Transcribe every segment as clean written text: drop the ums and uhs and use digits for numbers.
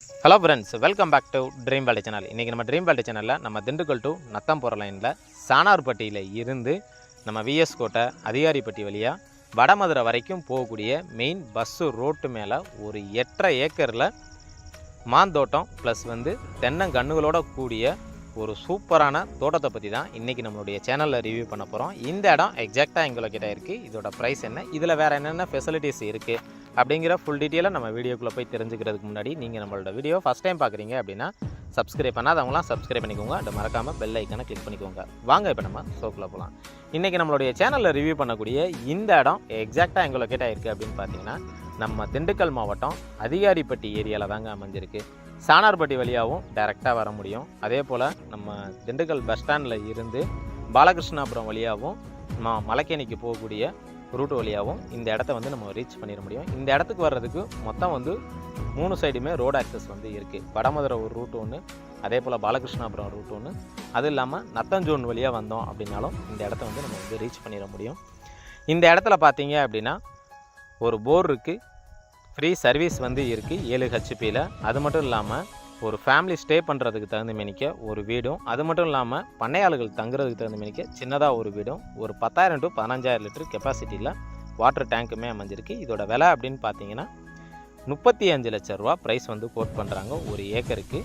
Hello friends, welcome back to dream world channel. இன்றைக்கி நம்ம dream world சேனலில் நம்ம திண்டுக்கல் டு நத்தம் போகிற லைனில் சானார்பட்டியில் இருந்து நம்ம விஎஸ் கோட்டை அதிகாரிப்பட்டி வழியாக வடமதுரை வரைக்கும் போகக்கூடிய மெயின் பஸ்ஸு ரோட்டு மேலே ஒரு 8.5 ஏக்கரில் மாந்தோட்டம் ப்ளஸ் தென்னங்கன்றுகளோட கூடிய ஒரு சூப்பரான தோட்டத்தை பற்றி தான் இன்றைக்கி நம்மளுடைய சேனலில் ரிவ்யூ பண்ண போகிறோம். இந்த இடம் எக்ஸாக்டாக எங்கே லொக்கேட் ஆகிருக்கு, இதோட ப்ரைஸ் என்ன, இதில் வேறு என்னென்ன ஃபெசிலிட்டிஸ் இருக்குது அப்படிங்கிற ஃபுல் டீட்டெயிலாக நம்ம வீடியோக்குள்ளே போய் தெரிஞ்சுக்கிறதுக்கு முன்னாடி நீங்கள் நம்மளோட வீடியோ ஃபஸ்ட் டைம் பார்க்குறீங்க அப்படின்னா சப்ஸ்கிரைப் பண்ணாதவங்களாம் சப்ஸ்கிரைப் பண்ணிக்கோங்க. அதை மறக்காமல் பெல் ஐக்கானை கிளிக் பண்ணிக்கோங்க. வாங்க இப்போ நம்ம ஷோக்குள்ளே போகலாம். இன்றைக்கி நம்மளுடைய சேனலில் ரிவ்யூ பண்ணக்கூடிய இந்த இடம் எக்ஸாக்டாக எங்கே லொக்கேட் ஆகிருக்கு அப்படின்னு பார்த்தீங்கன்னா நம்ம திண்டுக்கல் மாவட்டம் அதிகாரிப்பட்டி ஏரியாவில் தாங்க அமைஞ்சிருக்கு. சானார்பட்டி வழியாகவும் டைரெக்டாக வர முடியும். அதே போல் நம்ம திண்டுக்கல் பஸ் ஸ்டாண்டில் இருந்து பாலகிருஷ்ணாபுரம் வழியாகவும் மலைக்கேணிக்கு போகக்கூடிய ரூட் வழியாகவும் இந்த இடத்த நம்ம ரீச் பண்ணிட முடியும். இந்த இடத்துக்கு வர்றதுக்கு மொத்தம் 3 சைடுமே ரோடு ஆக்சஸ் இருக்குது. வடமதுரை ஒரு ரூட் ஒன்று, அதே போல் பாலகிருஷ்ணாபுரம் ரூட் ஒன்று, அது இல்லாமல் நத்தஞ்சோன் வழியாக வந்தோம் அப்படின்னாலும் இந்த இடத்த நம்ம ரீச் பண்ணிட முடியும். இந்த இடத்துல பார்த்தீங்க அப்படின்னா ஒரு போர் இருக்குது, ஃப்ரீ சர்வீஸ் இருக்குது 7 ஹெச்பியில். அது மட்டும் இல்லாமல் ஒரு ஃபேமிலி ஸ்டே பண்ணுறதுக்கு தகுந்த மேனிக்க ஒரு வீடும், அது மட்டும் இல்லாமல் பண்ணையாளர்கள் தங்குறதுக்கு தகுந்த மேனிக்க சின்னதாக ஒரு வீடும், ஒரு 10,000 to 15,000 லிட்டர் கெப்பாசிட்டியில் வாட்டர் டேங்க்குமே அமைஞ்சிருக்கு. இதோட விலை அப்படின்னு பார்த்தீங்கன்னா 35 லட்ச ரூபா ப்ரைஸ் கோட் பண்ணுறாங்க ஒரு ஏக்கருக்கு.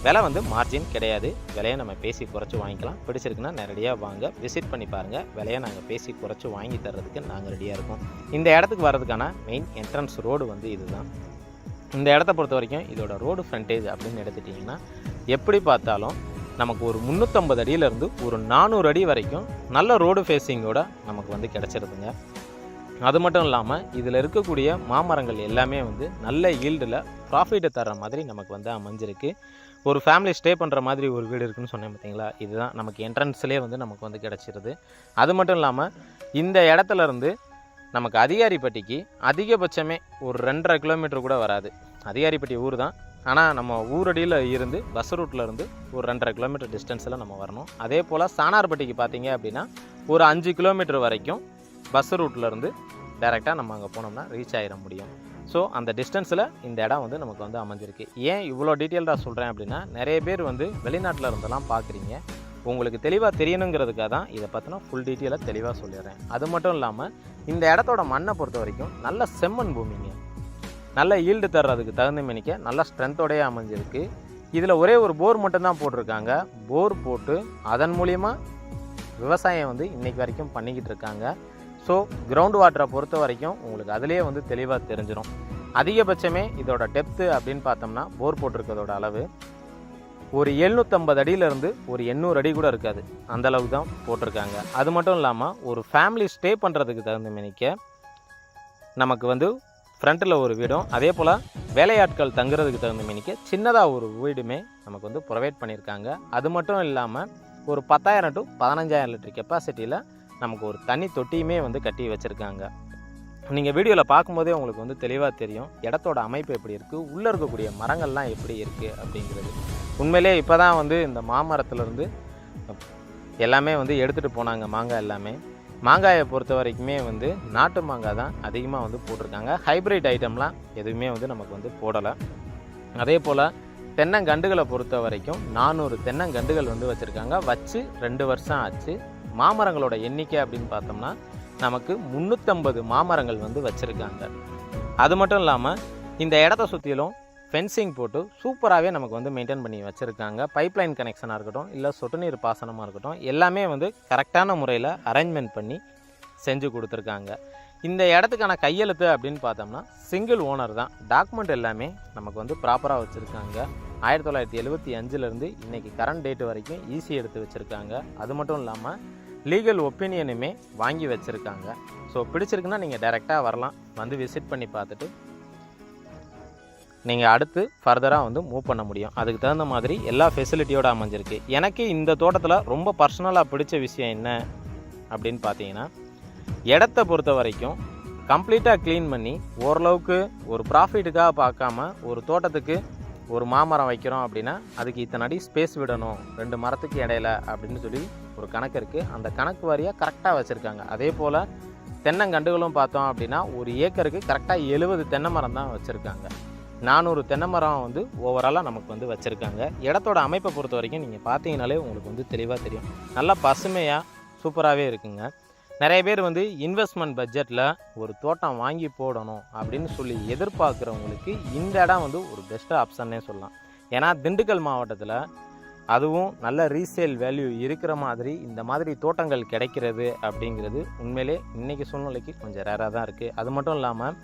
விலை மார்ஜின் கிடையாது. விலையை நம்ம பேசி குறைச்சி வாங்கிக்கலாம். பிடிச்சிருக்குன்னா நேரடியாக வாங்க, விசிட் பண்ணி பாருங்கள். விலையை நாங்கள் பேசி குறைச்சி வாங்கி தர்றதுக்கு நாங்கள் ரெடியாக இருக்கோம். இந்த இடத்துக்கு வர்றதுக்கான மெயின் என்ட்ரன்ஸ் ரோடு இதுதான். இந்த இடத்த பொறுத்த வரைக்கும் இதோட ரோடு ஃப்ரண்டேஜ் அப்படின்னு எடுத்துட்டிங்கன்னா எப்படி பார்த்தாலும் நமக்கு ஒரு 350 அடியிலேருந்து ஒரு 400 அடி வரைக்கும் நல்ல ரோடு ஃபேஸிங்கோட நமக்கு கிடச்சிருதுங்க. அது மட்டும் இல்லாமல் இதில் இருக்கக்கூடிய மாமரங்கள் எல்லாமே நல்ல ஈல்டில் ப்ராஃபிட்டை தர்ற மாதிரி நமக்கு அமைஞ்சிருக்கு. ஒரு ஃபேமிலி ஸ்டே பண்ணுற மாதிரி ஒரு வீடு இருக்குதுன்னு சொன்னேன் பார்த்தீங்களா, இதுதான் நமக்கு என்ட்ரன்ஸ்லேயே நமக்கு கிடச்சிருது. அது மட்டும் இல்லாமல் இந்த இடத்துலேருந்து நமக்கு அதிகாரிப்பட்டிக்கு அதிகபட்சமே ஒரு 2.5 கிலோமீட்டர் கூட வராது. அதிகாரிப்பட்டி ஊர் தான், ஆனால் நம்ம ஊரடியில் இருந்து பஸ் ரூட்டில் இருந்து ஒரு 2.5 கிலோமீட்டர் டிஸ்டன்ஸில் நம்ம வரணும். அதே போல் சானார்பட்டிக்கு பார்த்தீங்க அப்படின்னா ஒரு 5 கிலோமீட்டர் வரைக்கும் பஸ் ரூட்டில் இருந்து டைரெக்டாக நம்ம அங்கே போனோம்னா ரீச் ஆகிட முடியும். ஸோ அந்த டிஸ்டன்ஸில் இந்த இடம் நமக்கு அமைஞ்சிருக்கு. ஏன் இவ்வளோ டீட்டெயில்டாக சொல்கிறேன் அப்படின்னா நிறைய பேர் வெளிநாட்டில் இருந்தெல்லாம் பார்க்குறீங்க. உங்களுக்கு தெளிவாக தெரியணுங்கிறதுக்காக தான் இதை பற்றின ஃபுல் டீட்டெயிலாக தெளிவாக சொல்லிடுறேன். அது மட்டும் இல்லாமல் இந்த இடத்தோட மண்ணை பொறுத்த வரைக்கும் நல்ல செம்மண் பூமிங்க, நல்ல ஈல்டு தர்றதுக்கு தகுந்த மேனிக்க நல்ல ஸ்ட்ரென்த்தோடையே அமைஞ்சிருக்கு. இதில் ஒரே ஒரு போர் மட்டும்தான் போட்டிருக்காங்க. போர் போட்டு அதன் மூலிமா விவசாயம் இன்றைக்கி வரைக்கும் பண்ணிக்கிட்டு இருக்காங்க. ஸோ கிரவுண்ட் வாட்டரை பொறுத்த வரைக்கும் உங்களுக்கு அதிலே தெளிவாக தெரிஞ்சிடும். அதிகபட்சமே இதோட டெப்த்து அப்படின்னு பார்த்தோம்னா போர் போட்டிருக்கிறதோட அளவு ஒரு 750 அடியிலேருந்து ஒரு 800 அடி கூட இருக்காது, அந்தளவுக்கு தான் போட்டிருக்காங்க. அது மட்டும் இல்லாமல் ஒரு ஃபேமிலி ஸ்டே பண்ணுறதுக்கு தகுந்த மேனிக்க நமக்கு ஃப்ரண்ட்டில் ஒரு வீடும், அதே போல் வேலையாட்கள் தங்குறதுக்கு தகுந்த மேனிக்க சின்னதாக ஒரு வீடுமே நமக்கு ப்ரொவைட் பண்ணியிருக்காங்க. அது மட்டும் இல்லாமல் ஒரு 10,000 to 15,000 லிட்டர் கெப்பாசிட்டியில் நமக்கு ஒரு தண்ணி தொட்டியுமே கட்டி வச்சுருக்காங்க. நீங்கள் வீடியோவில் பார்க்கும்போதே உங்களுக்கு தெளிவாக தெரியும் இடத்தோட அமைப்பு எப்படி இருக்குது, உள்ளே இருக்கக்கூடிய மரங்கள்லாம் எப்படி இருக்குது அப்படிங்கிறது. உண்மையிலே இப்போ தான் இந்த மாமரத்துலேருந்து எல்லாமே எடுத்துகிட்டு போனாங்க. மாங்காய் எல்லாமே, மாங்காயை பொறுத்த வரைக்குமே நாட்டு மாங்காய் தான் அதிகமாக போட்டிருக்காங்க. ஹைப்ரிட் ஐட்டம்லாம் எதுவுமே நமக்கு போடலை. அதே போல் தென்னங்கண்டுகளை பொறுத்த வரைக்கும் 400 தென்னங்கண்டுகள் வச்சுருக்காங்க. வச்சு 2 வருஷம் ஆச்சு. மாமரங்களோட எண்ணிக்கை அப்படின்னு பார்த்தோம்னா நமக்கு 350 மாமரங்கள் வச்சுருக்காங்க. அது மட்டும் இல்லாமல் இந்த இடத்த சுற்றிலும் ஃபென்சிங் போட்டு சூப்பராகவே நமக்கு மெயின்டைன் பண்ணி வச்சுருக்காங்க. பைப்லைன் கனெக்ஷனாக இருக்கட்டும், இல்லை சொட்டு நீர் பாசனமாக இருக்கட்டும், எல்லாமே கரெக்டான முறையில் அரேஞ்ச்மெண்ட் பண்ணி செஞ்சு கொடுத்துருக்காங்க. இந்த இடத்துக்கான கையெழுத்து அப்படின்னு பார்த்தோம்னா சிங்கிள் ஓனர் தான். டாக்குமெண்ட் எல்லாமே நமக்கு ப்ராப்பராக வச்சுருக்காங்க. 1975லேருந்து இன்றைக்கி கரண்ட் டேட்டு வரைக்கும் ஈஸி எடுத்து வச்சுருக்காங்க. அது மட்டும் இல்லாமல் லீகல் ஒப்பீனியனுமே வாங்கி வச்சுருக்காங்க. ஸோ பிடிச்சிருக்குன்னா நீங்கள் டைரெக்டாக வரலாம், விசிட் பண்ணி பார்த்துட்டு நீங்கள் அடுத்து ஃபர்தராக மூவ் பண்ண முடியும். அதுக்கு தகுந்த மாதிரி எல்லா ஃபெசிலிட்டியோடு அமைஞ்சிருக்கு. எனக்கு இந்த தோட்டத்தில் ரொம்ப பர்சனலாக பிடிச்ச விஷயம் என்ன அப்படின்னு பார்த்தீங்கன்னா இடத்த பொறுத்த வரைக்கும் கம்ப்ளீட்டாக க்ளீன் பண்ணி ஓரளவுக்கு ஒரு ப்ராஃபிட்டுக்காக பார்க்காம ஒரு தோட்டத்துக்கு ஒரு மாமரம் வைக்கிறோம் அப்படின்னா அதுக்கு இத்தனை அடி ஸ்பேஸ் விடணும் 2 மரத்துக்கு இடையில அப்படின்னு சொல்லி ஒரு கணக்கு இருக்குது. அந்த கணக்கு வாரியாக கரெக்டாக வச்சுருக்காங்க. அதே போல் தென்னங்கண்டுகளும் பார்த்தோம் அப்படின்னா ஒரு ஏக்கருக்கு கரெக்டாக 70 தென்னை மரம் தான் வச்சுருக்காங்க. 400 தென்னை மரம் வந்து ஓவராலாக நமக்கு வந்து வச்சுருக்காங்க. இடத்தோட அமைப்பை பொறுத்த வரைக்கும் நீங்கள் பார்த்தீங்கனாலே உங்களுக்கு வந்து தெளிவாக தெரியும். நல்லா பசுமையாக சூப்பராகவே இருக்குங்க. நிறைய பேர் வந்து இன்வெஸ்ட்மெண்ட் பட்ஜெட்டில் ஒரு தோட்டம் வாங்கி போடணும் அப்படின்னு சொல்லி எதிர்பார்க்குறவங்களுக்கு இந்த இடம் வந்து ஒரு பெஸ்ட் ஆப்ஷன்னே சொல்லலாம். ஏன்னா திண்டுக்கல் மாவட்டத்தில் அதுவும் நல்ல ரீசேல் வேல்யூ இருக்கிற மாதிரி இந்த மாதிரி தோட்டங்கள் கிடைக்கிறது அப்படிங்கிறது உண்மையிலே இன்றைக்கி சூழ்நிலைக்கு கொஞ்சம் ரேராக தான் இருக்குது. அது மட்டும் இல்லாமல்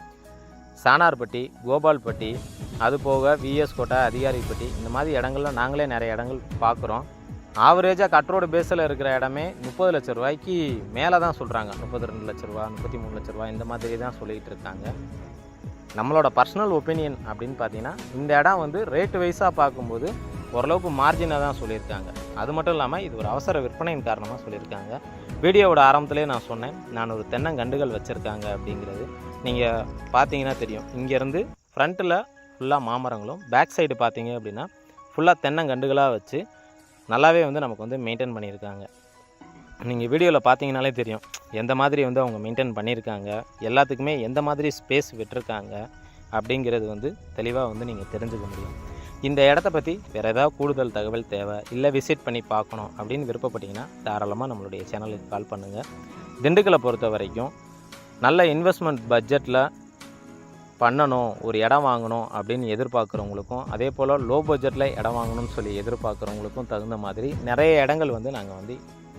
சானார்பட்டி, கோபால்பட்டி, அது போக விஎஸ் கோட்டை, அதிகாரிப்பட்டி இந்த மாதிரி இடங்கள்ல நாங்களே நிறைய இடங்கள் பார்க்குறோம். ஆவரேஜாக கட்ரோடு பேஸில் இருக்கிற இடமே 30 லட்ச ரூபாய்க்கு மேலே தான் சொல்கிறாங்க. 32 லட்ச ரூபா, 33 லட்ச ரூபா இந்த மாதிரி தான் சொல்லிகிட்டு இருக்காங்க. நம்மளோட பர்சனல் ஒப்பீனியன் அப்படின்னு பார்த்தீங்கன்னா இந்த இடம் வந்து ரேட்டு வைஸாக பார்க்கும்போது ஓரளவுக்கு மார்ஜினாக தான் சொல்லியிருக்காங்க. அது மட்டும் இல்லாமல் இது ஒரு அவசர விற்பனையின் காரணமாக சொல்லியிருக்காங்க. வீடியோவோட ஆரம்பத்திலே நான் சொன்னேன் 400 தென்னங்கண்டுகள் வச்சுருக்காங்க அப்படிங்கிறது. நீங்கள் பார்த்தீங்கன்னா தெரியும். இங்கேருந்து ஃப்ரண்ட்டில் ஃபுல்லாக மாமரங்களும், பேக் சைடு பார்த்தீங்க அப்படின்னா ஃபுல்லாக தென்னங்கண்டுகளாக வச்சு நல்லாவே வந்து நமக்கு வந்து மெயின்டைன் பண்ணியிருக்காங்க. நீங்கள் வீடியோவில் பார்த்தீங்கனாலே தெரியும் எந்த மாதிரி வந்து அவங்க மெயின்டைன் பண்ணியிருக்காங்க, எல்லாத்துக்குமே எந்த மாதிரி ஸ்பேஸ் விட்டுருக்காங்க அப்படிங்கிறது வந்து தெளிவாக வந்து நீங்கள் தெரிஞ்சுக்க முடியும். இந்த இடத்த பற்றி வேறு ஏதாவது கூடுதல் தகவல் தேவை, இல்லை விசிட் பண்ணி பார்க்கணும் அப்படின்னு விருப்பப்பட்டீங்கன்னா தாராளமாக நம்மளுடைய சேனலுக்கு கால் பண்ணுங்கள். திண்டுக்கலை பொறுத்த வரைக்கும் நல்ல இன்வெஸ்ட்மெண்ட் பட்ஜெட்டில் பண்ணணும், ஒரு இடம் வாங்கணும் அப்படின்னு எதிர்பார்க்குறவங்களுக்கும், அதே போல் லோ பட்ஜெட்டில் இடம் வாங்கணும்னு சொல்லி எதிர்பார்க்குறவங்களுக்கும் தகுந்த மாதிரி நிறைய இடங்கள் வந்து நாங்கள் வந்து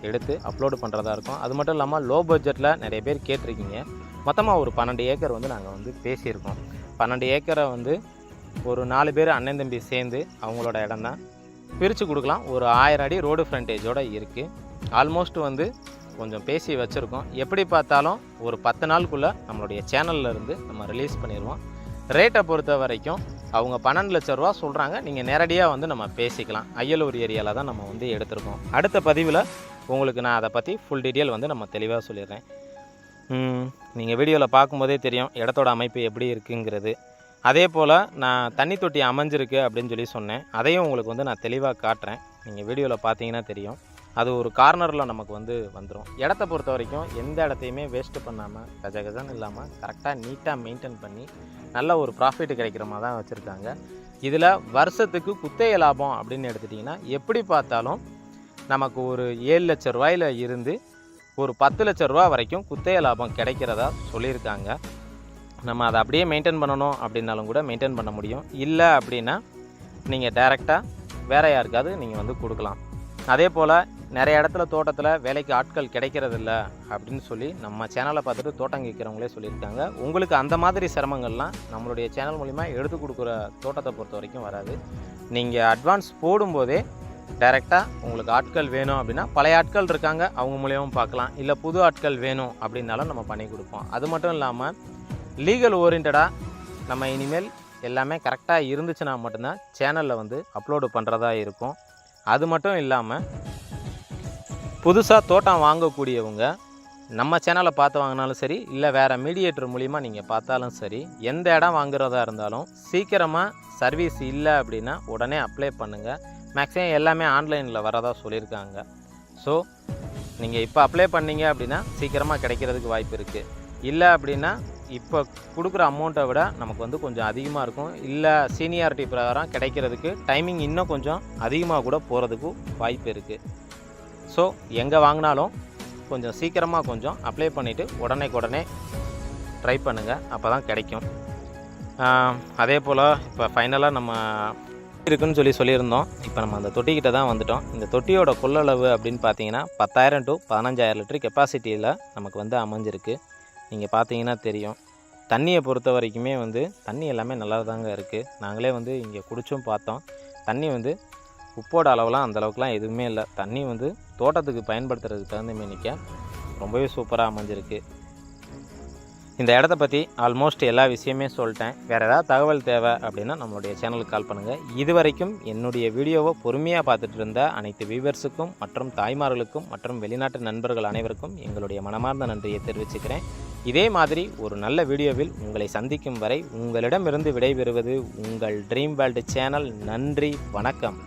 எடுத்து அப்லோடு பண்ணுறதா இருக்கும். அது மட்டும் இல்லாமல் லோ பட்ஜெட்டில் நிறைய பேர் கேட்டிருக்கீங்க. மொத்தமாக ஒரு 12 ஏக்கர் வந்து நாங்கள் வந்து பேசியிருக்கோம். 12 ஏக்கரை வந்து ஒரு 4 பேர் அண்ணன் தம்பி சேர்ந்து அவங்களோட இடம் தான் பிரித்து கொடுக்கலாம். ஒரு 1000 அடி ரோடு ஃப்ரண்டேஜோடு இருக்குது. ஆல்மோஸ்ட் வந்து கொஞ்சம் பேசி வச்சுருக்கோம். எப்படி பார்த்தாலும் ஒரு 10 நாளுக்குள்ளே நம்மளுடைய சேனலில் இருந்து நம்ம ரிலீஸ் பண்ணிடுவோம். ரேட்டை பொறுத்த வரைக்கும் அவங்க 12 லட்ச ரூபா சொல்கிறாங்க. நீங்கள் நேரடியாக வந்து நம்ம பேசிக்கலாம். அய்யலூர் ஏரியாவில் தான் நம்ம வந்து எடுத்திருக்கோம். அடுத்த பதிவில் உங்களுக்கு நான் அதை பற்றி ஃபுல் டீட்டெயில் வந்து நம்ம தெளிவாக சொல்லிடுறேன். நீங்கள் வீடியோவில் பார்க்கும்போதே தெரியும் இடத்தோட அமைப்பு எப்படி இருக்குங்கிறது. அதே போல் நான் தண்ணி தொட்டி அமைஞ்சிருக்கு அப்படின்னு சொல்லி சொன்னேன். அதையும் உங்களுக்கு வந்து நான் தெளிவாக காட்டுறேன். நீங்கள் வீடியோவில் பார்த்தீங்கன்னா தெரியும். அது ஒரு கார்னரில் நமக்கு வந்து வந்துடும். இடத்த பொறுத்த வரைக்கும் எந்த இடத்தையுமே வேஸ்ட்டு பண்ணாமல் கஜகஜன்னு இல்லாமல் கரெக்டாக நீட்டாக மெயின்டைன் பண்ணி நல்ல ஒரு ப்ராஃபிட் கிடைக்கிற மாதிரி தான் வச்சுருக்காங்க. இதில் வருஷத்துக்கு குத்தகை லாபம் அப்படின்னு எடுத்துட்டிங்கன்னா எப்படி பார்த்தாலும் நமக்கு ஒரு 7 லட்ச ரூபாயில் இருந்து ஒரு 10 லட்ச ரூபா வரைக்கும் குத்தகை லாபம் கிடைக்கிறதா சொல்லியிருக்காங்க. நம்ம அதை அப்படியே மெயின்டைன் பண்ணணும் அப்படின்னாலும் கூட மெயின்டைன் பண்ண முடியும். இல்லை அப்படின்னா நீங்கள் டைரெக்டாக வேறு யாருக்காவது நீங்கள் வந்து கொடுக்கலாம். அதே போல் நிறைய இடத்துல தோட்டத்தில் வேலைக்கு ஆட்கள் கிடைக்கிறதில்ல அப்படின்னு சொல்லி நம்ம சேனலை பார்த்துட்டு தோட்டம் கேட்குறவங்களே சொல்லியிருக்காங்க. உங்களுக்கு அந்த மாதிரி சிரமங்கள்லாம் நம்மளுடைய சேனல் மூலிமா எடுத்து கொடுக்குற தோட்டத்தை பொறுத்த வரைக்கும் வராது. நீங்கள் அட்வான்ஸ் போடும்போதே டைரெக்டாக உங்களுக்கு ஆட்கள் வேணும் அப்படின்னா பழைய ஆட்கள் இருக்காங்க, அவங்க மூலியமாக பார்க்கலாம். இல்லை புது ஆட்கள் வேணும் அப்படின்னாலும் நம்ம பண்ணி கொடுப்போம். அது மட்டும் இல்லாமல் லீகல் ஓரியன்டாக நம்ம இனிமேல் எல்லாமே கரெக்டாக இருந்துச்சுன்னா மட்டும்தான் சேனலில் வந்து அப்லோடு பண்ணுறதா இருக்கும். அது மட்டும் இல்லாமல் புதுசாக தோட்டம் வாங்கக்கூடியவங்க நம்ம சேனலை பார்த்து வாங்கினாலும் சரி, இல்லை வேறு மீடியேட்டர் மூலிமா நீங்கள் பார்த்தாலும் சரி, எந்த இடம் வாங்குறதா இருந்தாலும் சீக்கிரமாக சர்வீஸ் இல்லை அப்படின்னா உடனே அப்ளை பண்ணுங்கள். மேக்ஸிமம் எல்லாமே ஆன்லைனில் வரதா சொல்லியிருக்காங்க. ஸோ நீங்கள் இப்போ அப்ளை பண்ணீங்க அப்படின்னா சீக்கிரமாக கிடைக்கிறதுக்கு வாய்ப்பு இருக்குது. இல்லை அப்படின்னா இப்போ கொடுக்குற அமௌண்ட்டை விட நமக்கு வந்து கொஞ்சம் அதிகமாக இருக்கும். இல்லை சீனியாரிட்டி பிரகாரம் கிடைக்கிறதுக்கு டைமிங் இன்னும் கொஞ்சம் அதிகமாக கூட போகிறதுக்கு வாய்ப்பு இருக்குது. ஸோ எங்கே வாங்கினாலும் கொஞ்சம் சீக்கிரமாக கொஞ்சம் அப்ளை பண்ணிவிட்டு உடனே ட்ரை பண்ணுங்கள், அப்போ தான் கிடைக்கும். அதே போல் இப்போ ஃபைனலாக நம்ம இருக்குன்னு சொல்லியிருந்தோம். இப்போ நம்ம அந்த தொட்டிக்கிட்ட தான் வந்துட்டோம். இந்த தொட்டியோட கொள்ளளவு அப்படின்னு பார்த்தீங்கன்னா 10,000 to 15,000 லிட்டர் கெப்பாசிட்டியில் நமக்கு வந்து அமைஞ்சிருக்கு. நீங்கள் பார்த்தீங்கன்னா தெரியும். தண்ணியை பொறுத்த வரைக்குமே வந்து தண்ணி எல்லாமே நல்லா தாங்க இருக்குது. நாங்களே வந்து இங்கே குடிச்சும் பார்த்தோம். தண்ணி வந்து உப்போட அளவுலாம் அந்தளவுக்குலாம் எதுவுமே இல்லை. தண்ணி வந்து தோட்டத்துக்கு பயன்படுத்துறதுக்கு தகுந்த மேனிக்க ரொம்பவே சூப்பராக அமைஞ்சிருக்கு. இந்த இடத்த பற்றி ஆல்மோஸ்ட் எல்லா விஷயமே சொல்லிட்டேன். வேறு ஏதாவது தகவல் தேவை அப்படின்னா நம்மளுடைய சேனலுக்கு கால் பண்ணுங்கள். இதுவரைக்கும் என்னுடைய வீடியோவை பொறுமையாக பார்த்துட்டு இருந்த அனைத்து வியூவர்ஸுக்கும் மற்றும் தாய்மார்களுக்கும் மற்றும் வெளிநாட்டு நண்பர்கள் அனைவருக்கும் எங்களுடைய மனமார்ந்த நன்றியை தெரிவிச்சுக்கிறேன். இதே மாதிரி ஒரு நல்ல வீடியோவில் உங்களை சந்திக்கும் வரை உங்களிடமிருந்து விடைபெறுவது உங்கள் ட்ரீம் வேர்ல்டு சேனல். நன்றி, வணக்கம்.